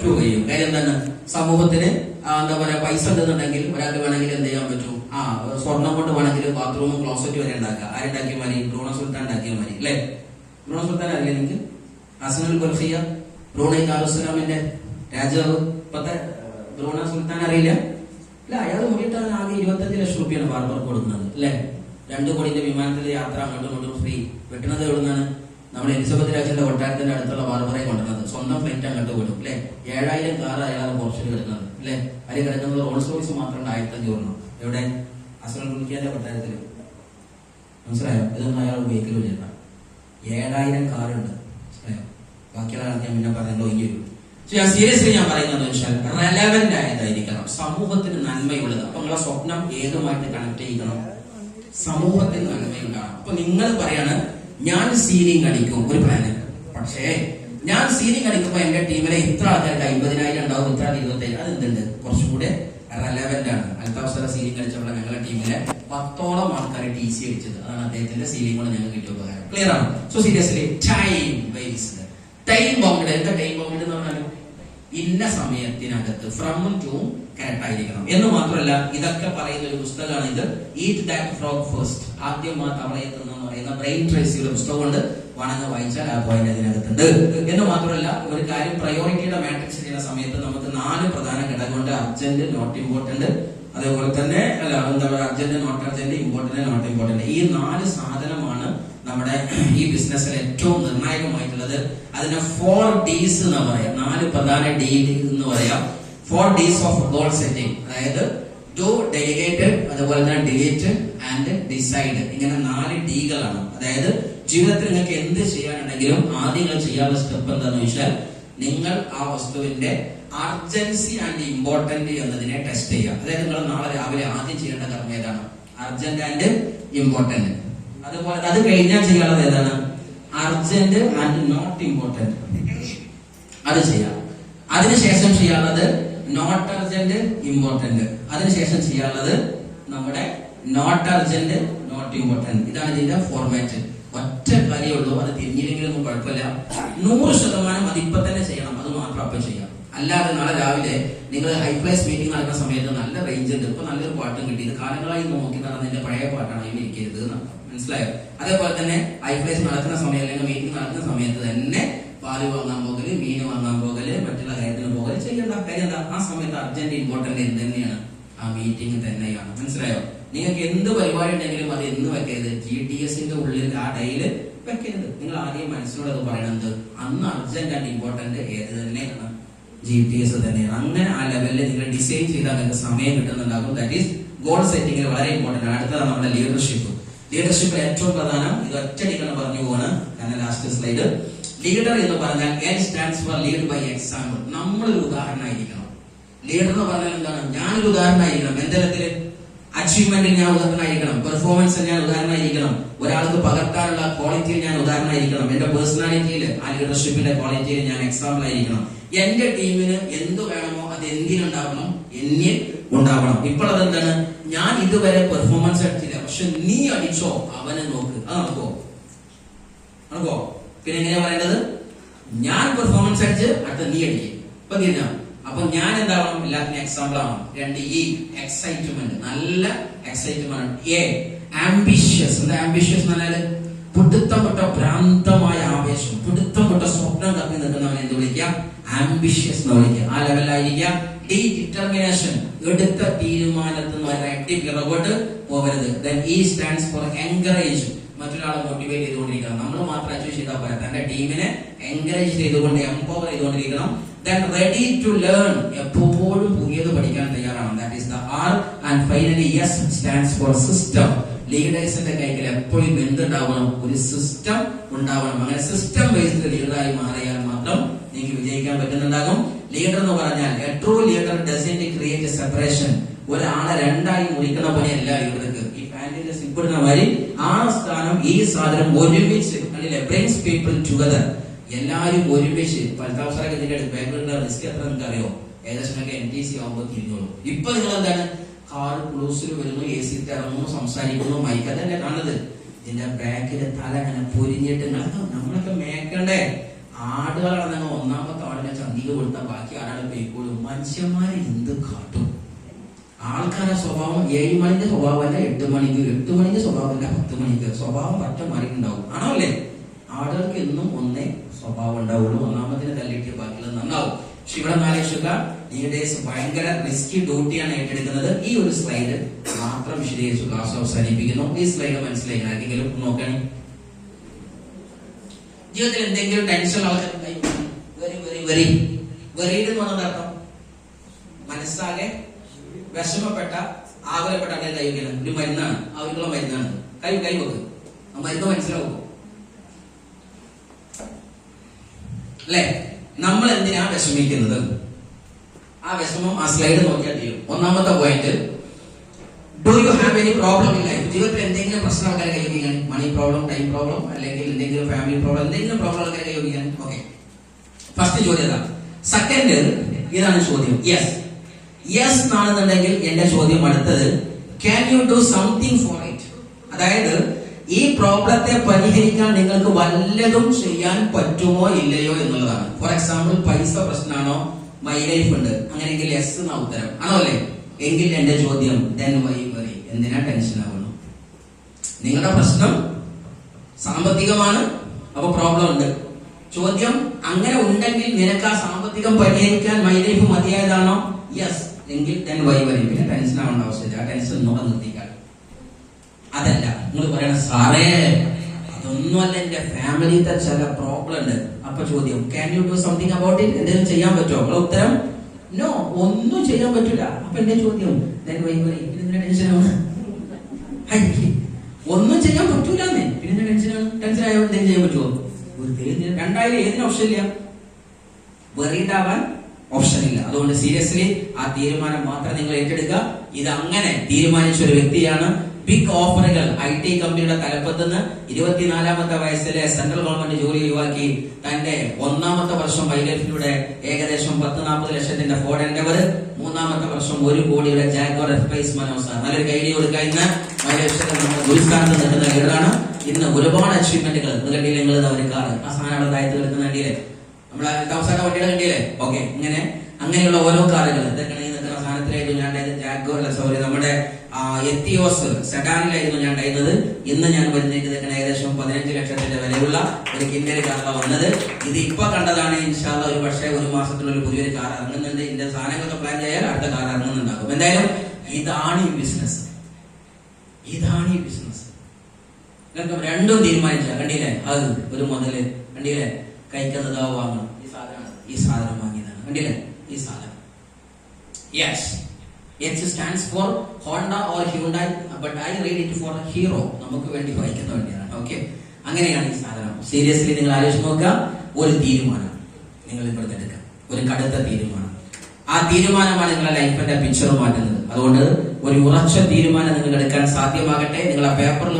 Protect ചെയ്യും. കാര്യം എന്താണ്, സമൂഹത്തിന് എന്താ പറയാ പൈസ ഉണ്ടെന്നുണ്ടെങ്കിൽ ഒരാൾക്ക് വേണമെങ്കിൽ എന്ത് ചെയ്യാൻ പറ്റും, സ്വർണം കൊണ്ട് വേണമെങ്കിൽ ബാത്റൂമും ക്ലോസറ്റ് വരെ ഉണ്ടാക്കുക. ആരുണ്ടാക്കിയ മതി? ബ്രൂണ സുൽത്താൻ ഉണ്ടാക്കിയ മതി അല്ലെ? ബ്രൂണ സുൽത്താൻ അറിയില്ല നിങ്ങൾക്ക്? ഹസനുൽ ബർഖിയ, ബ്രൂണൈ ദാറുസ്സലാമിന്റെ രാജാവ്, ഇപ്പത്തെ ബ്രൂണ സുൽത്താൻ അറിയില്ല? അല്ല, അയാൾ മുറിയിട്ടാണ് ആകെ 25 ലക്ഷം രൂപയാണ് ബാർബർക്ക് കൊടുക്കുന്നത് അല്ലെ? 2 കോടിന്റെ വിമാനത്തിൽ യാത്ര അങ്ങോട്ടും ഇങ്ങോട്ടും ഫ്രീ. വെട്ടുന്നത് എവിടുന്നാണ്? നമ്മൾ എലിസബത്ത് രാജ്യത്തിന്റെ കൊട്ടാരത്തിന്റെ അടുത്തുള്ള ബാർബറെ കൊണ്ടുവന്നത്. സ്വന്തം ഫ്ലൈറ്റ് അങ്ങോട്ട് വിടും അല്ലെ? 7000 കാർ അയാൾ പോർച്ചിൽ കിടക്കുന്നത് അല്ലെ? അതിൽ കിടക്കുന്നത് റോൾസ് റോയ്സ് മാത്രം 1500. എവിടെ? ഹസനുൽ ബർഖിയന്റെ കൊട്ടാരത്തിൽ. മനസ്സിലായോ? ഇതൊന്നും അയാൾ ഉപയോഗിക്കലില്ല. 7000 കാറുണ്ട്. മനസ്സിലായോ? ബാക്കിയുള്ള ഞാൻ പിന്നെ പറയുന്നത് ഒഴിഞ്ഞു. ഞാൻ സീരിയസ്ലി ഞാൻ പറയുന്നത് വെച്ചാൽ റെലവന്റ് ആയതായിരിക്കണം, സമൂഹത്തിന് നന്മയുള്ളത്. അപ്പൊ നിങ്ങളെ സ്വപ്നം ഏതുമായിട്ട് കണക്ട് ചെയ്യണം? സമൂഹത്തിന് നന്മയുണ്ടാകണം. അപ്പൊ നിങ്ങൾ പറയാണ് ഞാൻ സീലിംഗ് അടിക്കും, ഒരു പ്ലാന്. പക്ഷേ ഞാൻ സീലിംഗ് അടിക്കുമ്പോ എന്റെ ടീമിലെ ഇത്ര ആൾക്കാർക്ക് 50,000 ഉണ്ടാവും, ഇത്ര 25,000. അതെന്തുണ്ട്? കുറച്ചും കൂടെ റെലവന്റ് ആണ്. അൽത്താഫ്സറ സീലിംഗ് അടിച്ചപ്പോൾ ഞങ്ങളുടെ ടീമിലെ 10ഓളം ആൾക്കാർ TC അടിച്ചത്. അതാണ് അദ്ദേഹത്തിന്റെ സീലിംഗ് കൊണ്ട് ഞങ്ങൾക്ക് കിട്ടിയ ഉപകാരം. ക്ലിയർ ആണ്? So seriously time waste, time bound. എന്താ ടൈം ബൗണ്ട് എന്ന് പറഞ്ഞാൽ ഇന്ന സമയത്തിനകത്ത് ഫ്രം ടു കറക്റ്റ് ആയിരിക്കണം എന്ന് മാത്രമല്ല, ഇതൊക്കെ പറയുന്ന ഒരു പുസ്തകമാണ് ഇത്, ഈറ്റ് ദാറ്റ് ഫ്രോഗ് ഫസ്റ്റ്, ആദ്യം ആ തവളയെ തിന്നെന്ന് പറയുന്ന ബ്രെയിൻ ട്രേസിയുടെ പുസ്തകം കൊണ്ട് വേണമെന്ന് വായിച്ചാൽ ആ പോയിന്റ് അതിനകത്തുണ്ട്. എന്ന് മാത്രമല്ല, ഒരു കാര്യം പ്രയോറിറ്റിയുടെ മാട്രിക്സ് ചെയ്യുന്ന സമയത്ത് നമുക്ക് 4 പ്രധാന ഘടകമുണ്ട്. അർജന്റ്, നോട്ട് ഇമ്പോർട്ടന്റ്, അതേപോലെ തന്നെ അല്ല എന്താ പറയുക, urgent, not urgent, important, not important. ഈ 4 സാധനമാണ് നമ്മുടെ ഈ ബിസിനസ്സിൽ ഏറ്റവും നിർണായകമായിട്ടുള്ളത്. അതിന് 4 Ds എന്ന് പറയാം. 4 പ്രധാന D എന്ന് പറയാം. 4 Ds ഓഫ് ഗോൾ സെറ്റിംഗ്. അതായത് ഡു, ഡെലിഗേറ്റഡ്, അതുപോലെ തന്നെ ഡിലീറ്റ് ആൻഡ് ഡിസൈഡ്. ഇങ്ങനെ 4 Dകളാണ്. അതായത് ജീവിതത്തിൽ നിങ്ങൾക്ക് എന്ത് ചെയ്യാനുണ്ടെങ്കിലും ആദ്യം നിങ്ങൾ ചെയ്യാനുള്ള സ്റ്റെപ്പ് എന്താണെന്ന് വെച്ചാൽ, നിങ്ങൾ ആ വസ്തുവിന്റെ അർജൻസി ആൻഡ് ഇമ്പോർട്ടന്റ് എന്നതിനെ ടെസ്റ്റ് ചെയ്യുക. അതായത് നിങ്ങൾ നാളെ രാവിലെ ആദ്യം ചെയ്യേണ്ട കർമ്മം ഏതാണ്? Urgent and important. അതുപോലെ അത് കഴിഞ്ഞാൽ ചെയ്യാനുള്ളത് ഏതാണ്? Urgent and not important. അത് ചെയ്യാം. അതിനുശേഷം ചെയ്യാനുള്ളത് നോട്ട് അർജന്റ്, ഇമ്പോർട്ടന്റ്. അതിനുശേഷം ചെയ്യാനുള്ളത് നമ്മുടെ നോട്ട് അർജന്റ്, നോട്ട് ഇമ്പോർട്ടന്റ്. ഇതാണ് ഇതിന്റെ ഫോർമാറ്റ്. ഒറ്റ കാര്യമുള്ളൂ, അത് തിരിഞ്ഞില്ലെങ്കിലൊന്നും കുഴപ്പമില്ല. 100% അത് ഇപ്പൊ തന്നെ ചെയ്യണം. അത് മാത്രം അപ്പം ചെയ്യാം. അല്ലാതെ നാളെ രാവിലെ നിങ്ങൾ ഹൈ പ്ലേസ് മീറ്റിംഗ് നടക്കുന്ന സമയത്ത് നല്ല റേഞ്ച് ഉണ്ട്, ഇപ്പൊ നല്ലൊരു പാട്ടും കിട്ടി, ഇത് കാലങ്ങളായി നോക്കി നടന്നതിന്റെ പഴയ പാട്ടാണ്, അതിൽ ഇരിക്കരുത് എന്നർത്ഥം. മനസ്സിലായോ? അതേപോലെ തന്നെ ഹൈ പ്ലേസ് നടക്കുന്ന സമയം അല്ലെങ്കിൽ മീറ്റിംഗ് നടക്കുന്ന സമയത്ത് തന്നെ പാല് വാങ്ങാൻ പോകല്, മീൻ വാങ്ങാൻ പോകല്, മറ്റുള്ള കാര്യത്തിന് പോകല് ചെയ്യേണ്ട കാര്യം എന്താ? ആ സമയത്ത് അർജന്റ് ഇമ്പോർട്ടന്റ് എന്ത് തന്നെയാണ്? ആ മീറ്റിംഗ് തന്നെയാണ്. മനസ്സിലായോ? നിങ്ങൾക്ക് എന്ത് പരിപാടി ഉണ്ടെങ്കിലും അത് എന്ന് വെക്കരുത്, GTSന്റെ ഉള്ളിൽ ആ ഡേയില് വെക്കരുത്. നിങ്ങൾ ആദ്യം മനസ്സിനോട് അത് പറയണത് അന്ന് അർജന്റ് ആൻഡ് ഇമ്പോർട്ടന്റ് ഏത് തന്നെയാണ്? GTS തന്നെയാണ്. അങ്ങനെ ആ ലെവലിൽ നിങ്ങൾ ഡിസൈൻ ചെയ്താൽ നിങ്ങൾക്ക് സമയം കിട്ടുന്നുണ്ടാകും. ദാറ്റ് ഈസ് ഗോൾ സെറ്റിംഗിൽ വളരെ ഇമ്പോർട്ടന്റ് ആണ്. അടുത്തതാണ് നമ്മുടെ ലീഡർഷിപ്പ്. ലീഡർഷിപ്പിൽ ഏറ്റവും പ്രധാനം ഇത് ഒറ്റടിക്കണം പറഞ്ഞു പോവാണ്. കാരണം ലാസ്റ്റ് സ്ലൈഡ്. ലീഡർ എന്ന് പറഞ്ഞാൽ L stands for lead by example. നമ്മളൊരു ഉദാഹരണമായിരിക്കണം. ലീഡർ എന്ന് പറഞ്ഞാൽ എന്താണ്? ഞാനൊരു ഉദാഹരണമായിരിക്കണം. എന്തെങ്കിലത്തില് അച്ചീവ്മെന്റിൽ ഞാൻ ഉദാഹരണമായിരിക്കണം, പെർഫോമൻസിൽ ഞാൻ ഉദാഹരണമായിരിക്കണം, ഒരാൾക്ക് പകർത്താനുള്ള ക്വാളിറ്റിയിൽ ഞാൻ ഉദാഹരണമായിരിക്കണം, എന്റെ പേഴ്സണാലിറ്റിയിൽ ആ ലീഡർഷിപ്പിന്റെ ക്വാളിറ്റിയിൽ ഞാൻ എക്സാമ്പിൾ ആയിരിക്കണം. എന്റെ ടീമിന് എന്ത് വേണമോ അത് എന്തിനുണ്ടാവണം? എന്നിൽ ഉണ്ടാവണം. ഇപ്പോൾ അതെന്താണ്? ഞാൻ ഇതുവരെ പെർഫോമൻസ് അടിച്ചില്ല, പക്ഷെ നീ അടിച്ചോ, അവനെ നോക്ക്. അത് നടക്കോ? നടക്കോ? പിന്നെ എങ്ങനെയാ പറയേണ്ടത്? ഞാൻ പെർഫോമൻസ് അടിച്ച് അടുത്ത നീ അടിക്കും. ഇപ്പൊ തീർന്ന അപ്പൊ ഞാൻ എന്താവണം? എല്ലാത്തിനും എക്സാമ്പിൾ ആവണം. 2 E, എക്സൈറ്റ്മെന്റ്, നല്ല എക്സൈറ്റ്മെന്റ്. A, ambitious. എന്താ ആംബിഷ്യസ് എന്ന് പറഞ്ഞാല് പിടുത്തം വിട്ട ഭ്രാന്തമായ ആവേശം, പിടുത്തം വിട്ട സ്വപ്നം തപ്പി നിൽക്കുന്നവനെ എന്ത് വിളിക്കാം? ആംബിഷ്യസ് എന്ന് വിളിക്കുക. ആ ലെവലിലായിരിക്കാം. D, ഡിറ്റർമിനേഷൻ, എടുത്ത തീരുമാനത്തിൽ നിന്ന് ഒരടി പിറകോട്ട് പോകരുത്. E സ്റ്റാൻഡ്സ് ഫോർ എൻകറേജ്, മറ്റൊരാളെ മോട്ടിവേറ്റ് ചെയ്തുകൊണ്ടിരിക്കണം. നമ്മൾ മാത്രം അച്ചീവ് ചെയ്താൽ പോരാ, തന്റെ ടീമിനെ എൻകറേജ് ചെയ്തുകൊണ്ട് എംപവർ ചെയ്തുകൊണ്ടിരിക്കണം. Then ready to learn, എപ്പോഴും പുതിയത് പഠിക്കാൻ തയ്യാറാണ്. That is the R. And finally S stands for system. ലീഡേഴ്സിന്റെ കൈകൾ എപ്പോഴും എന്തുണ്ടാവണം? ഒരു സിസ്റ്റം ഉണ്ടാവണം. അങ്ങനെ സിസ്റ്റം ബേസ്ഡ് ലീഡറായി മാറിയാൽ മാത്രം നിങ്ങൾക്ക് വിജയിക്കാൻ പറ്റുന്നുണ്ടാകും. ലീഡർ എന്ന് പറഞ്ഞാൽ a true leader doesn't create a separation. ഒരാളെ രണ്ടായി മുറിക്കണ പോലെയല്ല ലീഡർക്ക്. ഈ പാന്റിന്റെ സിപ്പിടുന്ന വരി ആ സ്ഥാനം ഈ സാധനം ഒരുമിച്ച് അല്ലെ brings people together. എല്ലാരും ഒരുമിച്ച് പൽത്താവസരൊക്കെ ഇതിന്റെ ബാങ്കിന്റെ റിസ്ക് എത്ര നിങ്ങൾക്ക് അറിയോ? ഏകദേശം NTC ആകുമ്പോൾ തിരിഞ്ഞോളൂ. ഇപ്പൊ നിങ്ങൾ എന്താണ്? കാർ ക്ലൂസിൽ വരുന്നു, AC ഇറങ്ങുന്നു, സംസാരിക്കുന്നു, മൈക്ക് അതല്ലേ കാണുന്നത്. ഇതിന്റെ ബാക്കിലെ തല അങ്ങനെ പൊരിഞ്ഞിട്ട് നമ്മളൊക്കെ മേക്കണ്ടേ? ആടുകളാണെന്ന് ഒന്നാമത്തെ ആടിനെ ചന്തിക്ക് കൊടുത്ത ബാക്കി ആടാളെ പോയിക്കോളും. മനുഷ്യന്മാരെ എന്ത് കാട്ടും? ആൾക്കാരുടെ സ്വഭാവം 7 മണിന്റെ സ്വഭാവമല്ല 8 മണിക്ക്, 8 മണിന്റെ സ്വഭാവമല്ല 10 മണിക്ക്. സ്വഭാവം പറ്റ മാറിയിട്ടുണ്ടാവും. ആണോ അല്ലേ? ആടുകൾക്ക് എന്നും ഒന്നേ സ്വഭാവം ഉണ്ടാവുള്ളൂ. ഒന്നാമതിനെ തല്ലിട്ട് ബാക്കിയുള്ളത് നന്നാവും. പക്ഷെ ഇവിടെ ആലോചിക്കുക, ലീഡേഴ്സ് ഭയങ്കര റിസ്കി ഡ്യൂട്ടിയാണ് ഏറ്റെടുക്കുന്നത്. ഈ ഒരു സ്ലൈഡ് മാത്രം വിശദീകരിച്ചു ക്ലാസ് അവസാനിപ്പിക്കുന്നു. ഈ സ്ലൈഡ് മനസ്സിലായി ആർക്കെങ്കിലും നോക്കണേ. ജീവിതത്തിൽ എന്തെങ്കിലും ടെൻഷൻ വെറീഡ് എന്ന് പറഞ്ഞ അർത്ഥം മനസ്സാകെ വിഷമപ്പെട്ട ആകുലപ്പെട്ട ആളുകൾ കൈവയ്ക്കണം. ഒരു മരുന്നാണ്, അവർക്കുള്ള മരുന്നാണ്. കൈവെക്ക് ആ മരുന്ന് മനസ്സിലാവും അല്ലെ? നമ്മൾ എന്തിനാ വിഷമിക്കുന്നത്? ആ വിഷമം ആ സ്ലൈഡ് നോക്കിയാൽ ചെയ്യും. ഒന്നാമത്തെ point, do you have any problem in life? ജീവിതത്തിൽ എന്തെങ്കിലും പ്രശ്നം ആൾക്കാരെ കൈവയ്ക്കാൻ, മണി പ്രോബ്ലം, ടൈം പ്രോബ്ലം, അല്ലെങ്കിൽ എന്തെങ്കിലും ഫാമിലി പ്രോബ്ലം, എന്തെങ്കിലും പ്രോബ്ലം ആൾക്കാരെ കൈവയ്ക്കാൻ. ഓക്കെ, ഫസ്റ്റ് ചോദ്യം ഇതാണ്. സെക്കൻഡ്, ഇതാണ് ചോദ്യം. യെസ് എന്നാണെന്നുണ്ടെങ്കിൽ എന്റെ ചോദ്യം അടുത്തത്, can you do something for it? അതായത് ഈ പ്രോബ്ലത്തെ പരിഹരിക്കാൻ നിങ്ങൾക്ക് വല്ലതും ചെയ്യാൻ പറ്റുമോ ഇല്ലയോ എന്നുള്ളതാണ്. ഫോർ എക്സാമ്പിൾ, പൈസ പ്രശ്നമാണോ, മൈ ലൈഫ് ഉണ്ട്, അങ്ങനെയെങ്കിൽ യെസ് എന്ന ഉത്തരം ആണോ അല്ലേ? എങ്കിൽ എന്റെ ചോദ്യം, then why worry? എന്തിനാ ടെൻഷൻ ആവുന്നു? നിങ്ങളുടെ പ്രശ്നം സാമ്പത്തികമാണ്, അപ്പൊ പ്രോബ്ലം ഉണ്ട്. ചോദ്യം, അങ്ങനെ ഉണ്ടെങ്കിൽ നിനക്ക് ആ സാമ്പത്തികം പരിഹരിക്കാൻ മൈ ലൈഫ് മതിയായതാണോ? യെസ് എങ്കിൽ then why worry? പിന്നെ ടെൻഷൻ ആവേണ്ട ആവശ്യമില്ല. ആ ടെൻഷൻ ഒന്നുകൂടെ നിർത്തിക്കാൻ. അതല്ല, നിങ്ങൾ പറയണ സാറേ അതൊന്നുമല്ല, എന്റെ ഫാമിലിത്തെ ചില പ്രോബ്ലം ഉണ്ട്. അപ്പൊ ചോദ്യം, can you do something about it? എന്തെങ്കിലും ചെയ്യാൻ പറ്റുമോ? നിങ്ങളുടെ ഉത്തരം നോ, ഒന്നും ചെയ്യാൻ പറ്റില്ല. അപ്പൊ എന്റെ ചോദ്യം, പിന്നെ ടെൻഷനാണ്. ഒന്നും ചെയ്യാൻ പറ്റൂലെന്നേ, പിന്നെ ടെൻഷനാണ്. ടെൻഷനായോ എന്തെങ്കിലും ചെയ്യാൻ പറ്റുമോ? രണ്ടായാലും ഏതിനും ഓപ്ഷൻ ഇല്ല, വെറീഡ് ആവാൻ ഓപ്ഷൻ ഇല്ല. അതുകൊണ്ട് സീരിയസ്ലി ആ തീരുമാനം മാത്രം നിങ്ങൾ ഏറ്റെടുക്കുക. ഇത് അങ്ങനെ തീരുമാനിച്ച ഒരു വ്യക്തിയാണ്. ബിഗ് ഓഫറുകൾ IT കമ്പനിയുടെ തലപ്പത്ത് നിന്ന് 24-ാമത്തെ വയസ്സിലെ സെൻട്രൽ ഗവൺമെന്റ് ജോലി ഒഴിവാക്കി തന്റെ 1-ാമത്തെ വർഷം വൈലൈഫിലൂടെ ഏകദേശം 10-40 ലക്ഷത്തിന്റെ ഫോർഡ് എൻഡവർ, 3-ാമത്തെ വർഷം 1 കോടിയുടെ ജാഗ്വാർ F-Pace മനോസ. നല്ലൊരു കൈഡി കൊടുക്കുക. ഇന്ന് ഗുരുസ്ഥാനത്ത് നിൽക്കുന്ന ലീഡറാണ്. ഇന്ന് ഒരുപാട് അച്ചീവ്മെന്റുകൾ കണ്ടില്ലേ? നിങ്ങൾ ഒരു കാറ്, ആ സാധനം താഴത്ത് കിടക്കുന്ന കണ്ടില്ലേ? നമ്മളെ അവസാന വണ്ടിയുടെ കണ്ടില്ലേ? ഓക്കെ, അങ്ങനെയുള്ള ഓരോ കാറുകൾ ഇതൊക്കെ നിൽക്കുന്ന സാധനത്തിലായിരുന്നു ഞാൻ ജാഗ്വാർ, സോറി, നമ്മുടെ എത്തിയോസ് സെഡാനിലായിരുന്നു ഞാൻ ഉണ്ടായിരുന്നത്. ഇന്ന് ഞാൻ വരുന്നേക്കുന്നത് ഏകദേശം 15 ലക്ഷത്തിന്റെ വിലയുള്ള ഒരു കിൻഡർ കാറാണ് വന്നത്. ഇത് ഇപ്പൊ കണ്ടതാണ്. ഇൻഷാല്ലാ ഒരു പക്ഷേ ഒരു മാസത്തിനുള്ളിൽ പുതിയൊരു കാർ ഇറങ്ങുന്നുണ്ട്. ഇതിന്റെ സാധനങ്ങളൊക്കെ പ്ലാൻ ചെയ്യാൻ അടുത്ത കാർ ഇറങ്ങുന്നുണ്ടാകും. എന്തായാലും ഇതാണ് ഈ ബിസിനസ്, ഇതാണ് ഈ ബിസിനസ്. രണ്ടും തീരുമാനിച്ച കണ്ടില്ലേ? അത് ഒരു മുതല് കണ്ടില്ലേ? കഴിക്കുന്നത് വാങ്ങണം. ഈ സാധനം വാങ്ങിയതാണ് കണ്ടില്ലേ? ഈ സാധനം. Yes, H stands for Honda or Hyundai, but I read it for Hero. നമുക്ക് വേണ്ടി വായിക്കുന്ന വേണ്ടിയാണ്. ഓക്കെ, അങ്ങനെയാണ് ഈ സാധനം. സീരിയസ്ലി നിങ്ങൾ ആലോചിച്ച് നോക്കുക. ഒരു തീരുമാനം നിങ്ങൾ ഇവിടുന്ന് എടുക്കുക, ഒരു കടുത്ത തീരുമാനം. ആ തീരുമാനമാണ് നിങ്ങളുടെ ലൈഫിന്റെ പിക്ചർ മാറ്റുന്നത്. അതുകൊണ്ട് ഒരു ഉറച്ച തീരുമാനം നിങ്ങൾ എടുക്കാൻ സാധ്യമാകട്ടെ. നിങ്ങളെ പേപ്പറിൽ